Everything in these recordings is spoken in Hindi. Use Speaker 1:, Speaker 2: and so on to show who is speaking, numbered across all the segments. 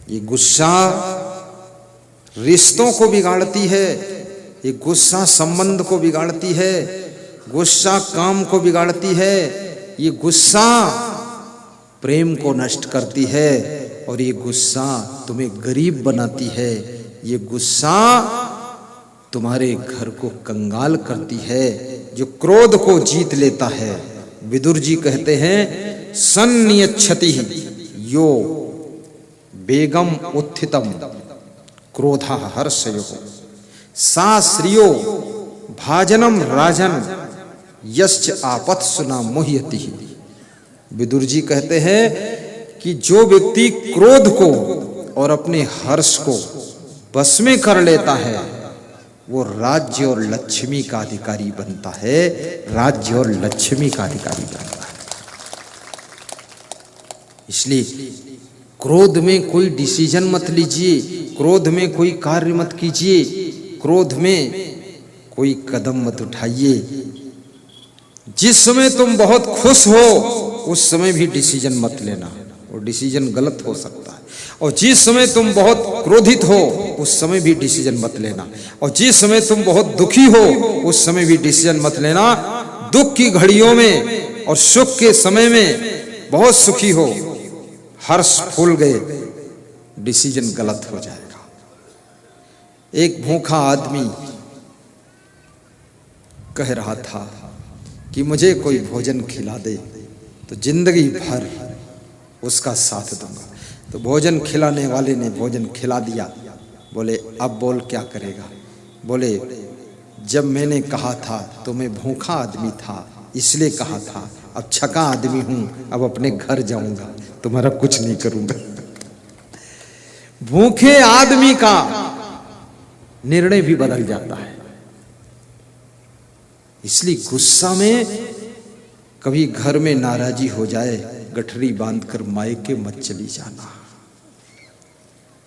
Speaker 1: ये गुस्सा रिश्तों को बिगाड़ती है, ये गुस्सा संबंध को बिगाड़ती है, गुस्सा काम को बिगाड़ती है, ये गुस्सा प्रेम को नष्ट करती है और ये गुस्सा तुम्हें गरीब बनाती है, ये गुस्सा तुम्हारे घर को कंगाल करती है। जो क्रोध को जीत लेता है, विदुर जी कहते हैं सन्नियच्छति यो बेगम उत्थितम क्रोधा हर्षयो सा श्रियो भाजनम राजन यश्च आपत्सु न मुह्यति। विदुर जी कहते हैं कि जो व्यक्ति क्रोध को और अपने हर्ष को बस में कर लेता है वो राज्य और लक्ष्मी का अधिकारी बनता है, राज्य और लक्ष्मी का अधिकारी बनता है। इसलिए क्रोध में कोई डिसीजन मत लीजिए, क्रोध में कोई कार्य मत कीजिए, क्रोध में कोई कदम मत उठाइए। जिस समय तुम बहुत खुश हो उस समय भी डिसीजन मत लेना, वो डिसीजन गलत हो सकता है। और जिस समय तुम बहुत क्रोधित हो उस समय भी डिसीजन मत लेना, और जिस समय तुम बहुत दुखी हो उस समय भी डिसीजन मत लेना। दुख की घड़ियों में और सुख के समय में बहुत सुखी हो, हर्ष फूल गए, डिसीजन गलत हो जाएगा। एक भूखा आदमी कह रहा था कि मुझे कोई भोजन खिला दे तो जिंदगी भर उसका साथ दूंगा। तो भोजन खिलाने वाले ने भोजन खिला दिया। बोले अब बोल क्या करेगा? बोले जब मैंने कहा था तो मैं भूखा आदमी था इसलिए कहा था, अब छका आदमी हूं, अब अपने घर जाऊंगा, तुम्हारा कुछ नहीं करूंगा। भूखे आदमी का निर्णय भी बदल जाता है। इसलिए गुस्सा में कभी घर में नाराजी हो जाए, गठरी बांधकर मायके मत चली जाना,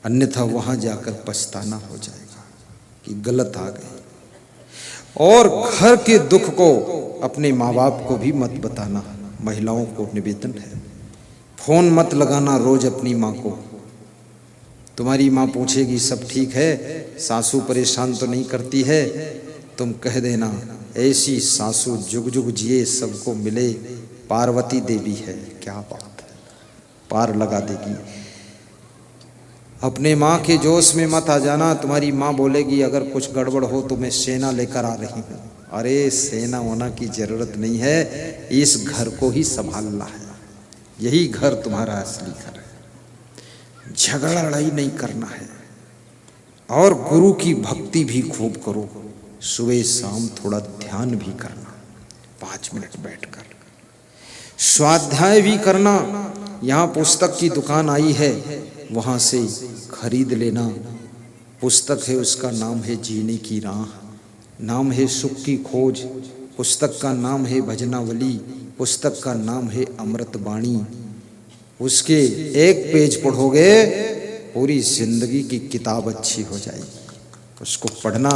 Speaker 1: अन्यथा वहां जाकर पछताना हो जाएगा कि गलत आ गए। और घर के दुख को अपने माँ बाप को भी मत बताना। महिलाओं को निवेदन है, फोन मत लगाना रोज अपनी माँ को। तुम्हारी माँ पूछेगी सब ठीक है, सासू परेशान तो नहीं करती है, तुम कह देना ऐसी सासू जुग जुग जिए सबको मिले, पार्वती देवी है, क्या बात है, पार लगा देगी। अपने माँ के जोश में मत आ जाना। तुम्हारी माँ बोलेगी अगर कुछ गड़बड़ हो तो मैं सेना लेकर आ रही हूँ। अरे सेना होना की जरूरत नहीं है, इस घर को ही संभालना है, यही घर तुम्हारा असली घर है। झगड़ा लड़ाई नहीं करना है। और गुरु की भक्ति भी खूब करो, सुबह शाम थोड़ा ध्यान भी करना, 5 मिनट बैठकर स्वाध्याय भी करना। यहाँ पुस्तक की दुकान आई है, वहाँ से खरीद लेना। पुस्तक है, उसका नाम है जीने की राह, नाम है सुख की खोज, पुस्तक का नाम है भजनावली, पुस्तक का नाम है अमृत वाणी। उसके एक पेज पढ़ोगे पूरी जिंदगी की किताब अच्छी हो जाएगी। उसको पढ़ना।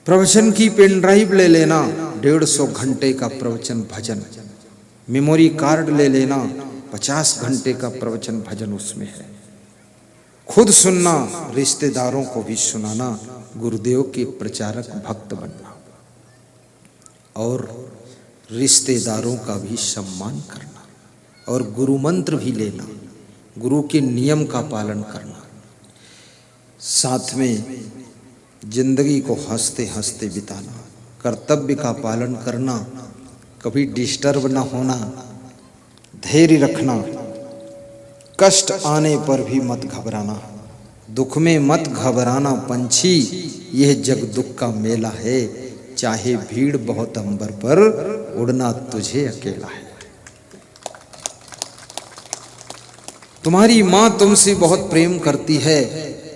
Speaker 1: प्रवचन की पेन ड्राइव ले लेना, 150 घंटे का प्रवचन भजन। मेमोरी कार्ड ले लेना, 50 घंटे का प्रवचन भजन उसमें है। खुद सुनना, रिश्तेदारों को भी सुनाना, गुरुदेव के प्रचारक भक्त बनना और रिश्तेदारों का भी सम्मान करना और गुरु मंत्र भी लेना, गुरु के नियम का पालन करना। साथ में जिंदगी को हंसते हंसते बिताना, कर्तव्य का पालन करना, कभी डिस्टर्ब ना होना, धैर्य रखना, कष्ट आने पर भी मत घबराना, दुख में मत घबराना पंछी, यह जग दुख का मेला है, चाहे भीड़ बहुत अंबर पर उड़ना तुझे अकेला है। तुम्हारी माँ तुमसे बहुत प्रेम करती है,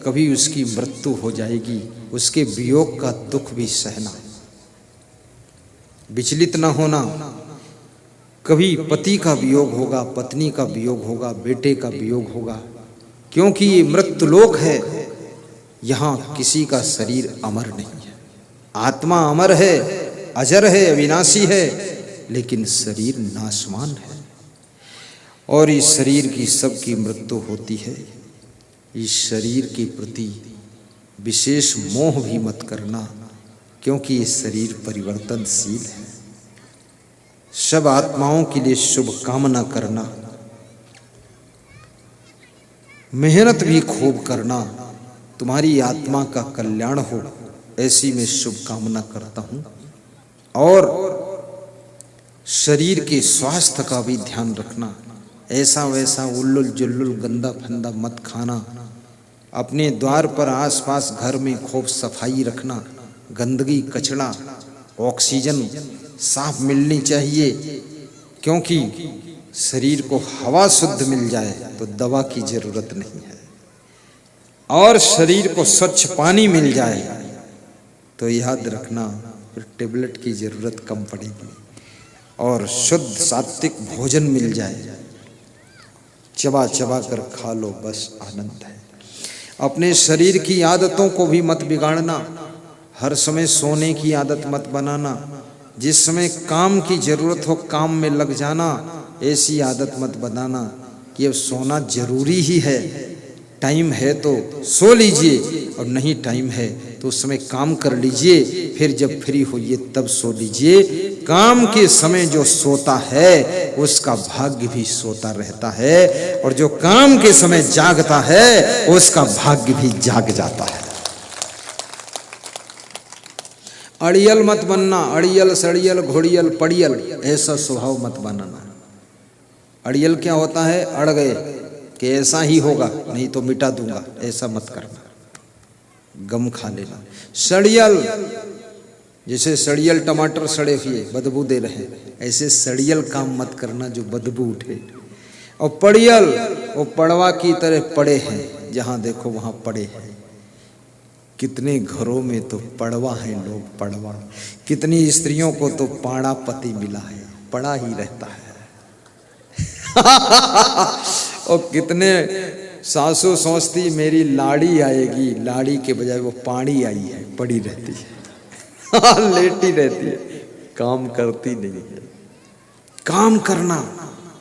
Speaker 1: कभी उसकी मृत्यु हो जाएगी, उसके वियोग का दुख भी सहना, विचलित न होना। कभी पति का वियोग होगा, पत्नी का वियोग होगा, बेटे का वियोग होगा, क्योंकि ये मृत्युलोक है। यहाँ किसी का शरीर अमर नहीं है, आत्मा अमर है, अजर है, अविनाशी है, लेकिन शरीर नाशवान है। और इस शरीर की सबकी मृत्यु होती है। इस शरीर के प्रति विशेष मोह भी मत करना, क्योंकि ये शरीर परिवर्तनशील है। सब आत्माओं के लिए शुभ कामना करना, मेहनत भी खूब करना, तुम्हारी आत्मा का कल्याण हो, ऐसी मैं शुभ कामना करता हूँ। और शरीर के स्वास्थ्य का भी ध्यान रखना, ऐसा वैसा उल्लुल जुल्लुल गंदा फंदा मत खाना। अपने द्वार पर आसपास घर में खूब सफाई रखना, गंदगी कचरा ऑक्सीजन साफ मिलनी चाहिए, क्योंकि शरीर को हवा शुद्ध मिल जाए तो दवा की जरूरत नहीं है, और शरीर को स्वच्छ पानी मिल जाए तो याद रखना फिर टेबलेट की जरूरत कम पड़ेगी, और शुद्ध सात्विक भोजन मिल जाए, चबा चबा कर खा लो, बस आनंद है। अपने शरीर की आदतों को भी मत बिगाड़ना, हर समय सोने की आदत मत बनाना, जिस समय काम की जरूरत हो काम में लग जाना, ऐसी आदत मत बनाना कि अब सोना जरूरी ही है, टाइम है तो सो लीजिए और नहीं टाइम है तो उस समय काम कर लीजिए, फिर जब फ्री होइए तब सो लीजिए। काम के समय जो सोता है उसका भाग्य भी सोता रहता है, और जो काम के समय जागता है उसका भाग्य भी जाग जाता है। अड़ियल मत बनना, अड़ियल सड़ियल घोड़ियल पड़ियल, ऐसा स्वभाव मत बनाना। अड़ियल क्या होता है? अड़ गए कि ऐसा ही होगा नहीं तो मिटा दूंगा, ऐसा मत करना, गम खा लेना। सड़ियल, जैसे सड़ियल टमाटर सड़े हुए बदबू दे रहे, ऐसे सड़ियल काम मत करना जो बदबू उठे। और पड़ियल, वो पड़वा की तरह पड़े हैं, जहां देखो वहां पड़े हैं। कितने घरों में तो पड़वा है लोग, पड़वा। कितनी स्त्रियों को तो पाड़ा पति मिला है, पड़ा ही रहता है। और कितने सासू सोचती मेरी लाड़ी आएगी, लाड़ी के बजाय वो पानी आई है, पड़ी रहती है। लेटी रहती है, काम करती नहीं है। काम करना,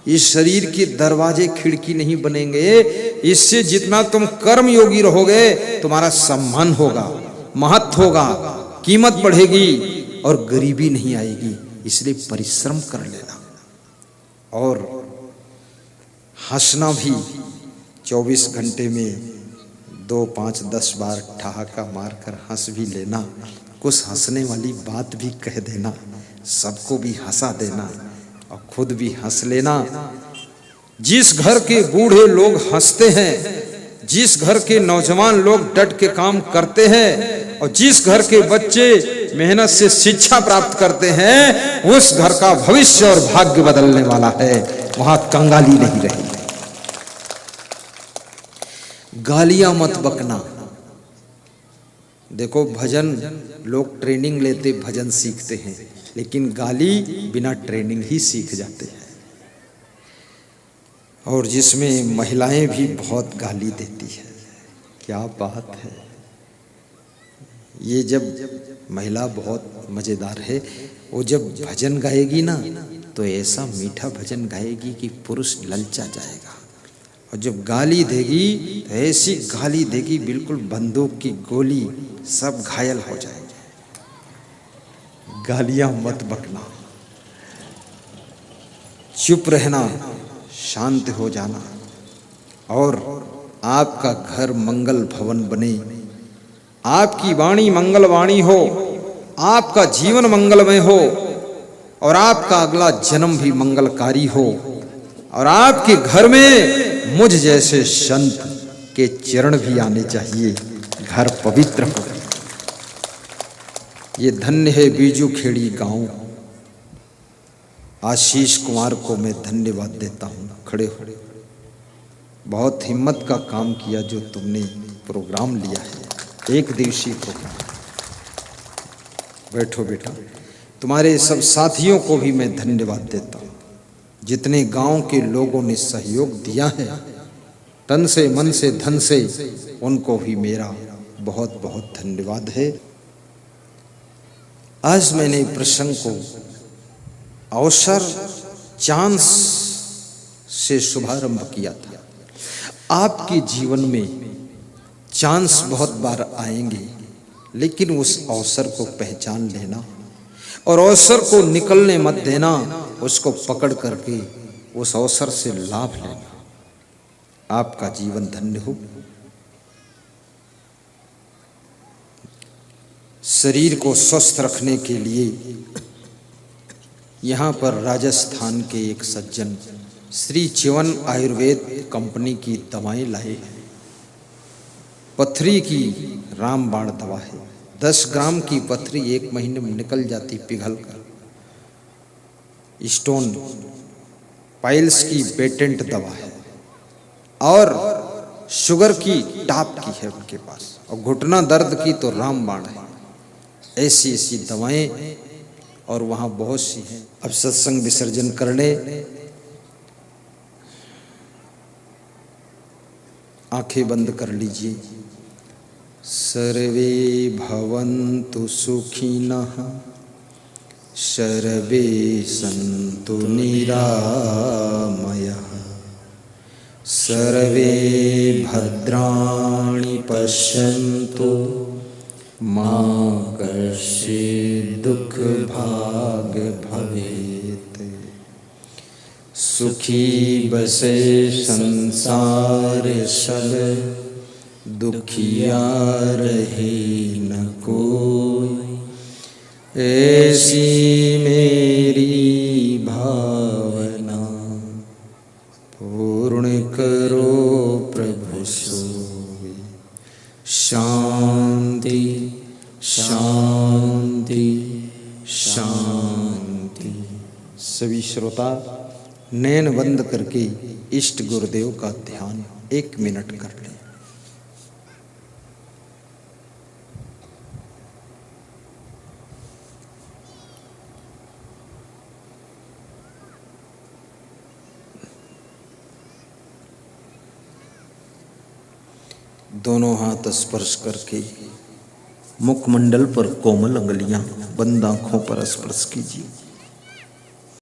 Speaker 1: इस शरीर के दरवाजे खिड़की नहीं बनेंगे, इससे जितना तुम कर्म योगी रहोगे तुम्हारा सम्मान होगा, महत्व होगा, कीमत बढ़ेगी और गरीबी नहीं आएगी। इसलिए परिश्रम कर लेना, और हंसना भी 24 घंटे में 2, 5, 10 बार ठहाका मारकर हंस भी लेना, कुछ हंसने वाली बात भी कह देना, सबको भी हंसा देना और खुद भी हंस लेना। जिस घर के बूढ़े लोग हंसते हैं, जिस घर के नौजवान लोग डट के काम करते हैं, और जिस घर के बच्चे मेहनत से शिक्षा प्राप्त करते हैं, उस घर का भविष्य और भाग्य बदलने वाला है, वहां कंगाली नहीं रही। गालियां मत बकना। देखो भजन लोग ट्रेनिंग लेते भजन सीखते हैं, लेकिन गाली बिना ट्रेनिंग ही सीख जाते हैं। और जिसमें महिलाएं भी बहुत गाली देती है, क्या बात है। ये जब महिला बहुत मजेदार है, वो जब भजन गाएगी ना तो ऐसा मीठा भजन गाएगी कि पुरुष ललचा जाएगा, और जब गाली देगी तो ऐसी गाली देगी बिल्कुल बंदूक की गोली, सब घायल हो जाएंगे। गालियां मत बकना, चुप रहना, शांत हो जाना, और आपका घर मंगल भवन बने, आपकी वाणी मंगल वाणी हो, आपका जीवन मंगलमय हो, और आपका अगला जन्म भी मंगलकारी हो, और आपके घर में मुझ जैसे संत के चरण भी आने चाहिए, घर पवित्र हो। ये धन्य है बीजू खेड़ी गांव। आशीष कुमार को मैं धन्यवाद देता हूँ। खड़े हो, बहुत हिम्मत का काम किया जो तुमने प्रोग्राम लिया है, एक दिवसीय प्रोग्राम। बैठो बेटा। तुम्हारे सब साथियों को भी मैं धन्यवाद देता हूँ, जितने गांव के लोगों ने सहयोग दिया है, तन से मन से धन से, उनको भी मेरा बहुत बहुत धन्यवाद है। आज मैंने प्रसंग को अवसर, चांस से शुभारंभ किया था। आपके जीवन में चांस बहुत बार आएंगे, लेकिन उस अवसर को पहचान लेना और अवसर को निकलने मत देना, उसको पकड़ करके उस अवसर से लाभ लेना। आपका जीवन धन्य हो। शरीर को स्वस्थ रखने के लिए यहाँ पर राजस्थान के एक सज्जन श्री चिवन आयुर्वेद कंपनी की दवाएं लाए हैं। पथरी की रामबाण दवा है। 10 ग्राम की पथरी 1 महीने में निकल जाती पिघल कर। स्टोन पाइल्स की पेटेंट दवा है और शुगर की टाप की है उनके पास, और घुटना दर्द की तो रामबाण है। ऐसी ऐसी दवाएं और वहाँ बहुत सी हैं। अब सत्संग विसर्जन कर ले। आंखें बंद कर लीजिए। सर्वे भवन्तु सुखिनः, सर्वे सन्तु निरामयाः, सर्वे भद्राणि पश्यन्तु मा कश्चित् दुःखभाग् भवेत्। सुखी बसे संसार सब, दुखिया रहे न कोई। ऐसी मेरी भावना, पूर्ण करो प्रभु सोई। शांति शांति शांति। सभी श्रोता नैन बंद करके इष्ट गुरुदेव का ध्यान 1 मिनट कर लें। दोनों हाथ स्पर्श करके मुखमंडल पर कोमल अंगुलियां, बंद आंखों पर स्पर्श कीजिए।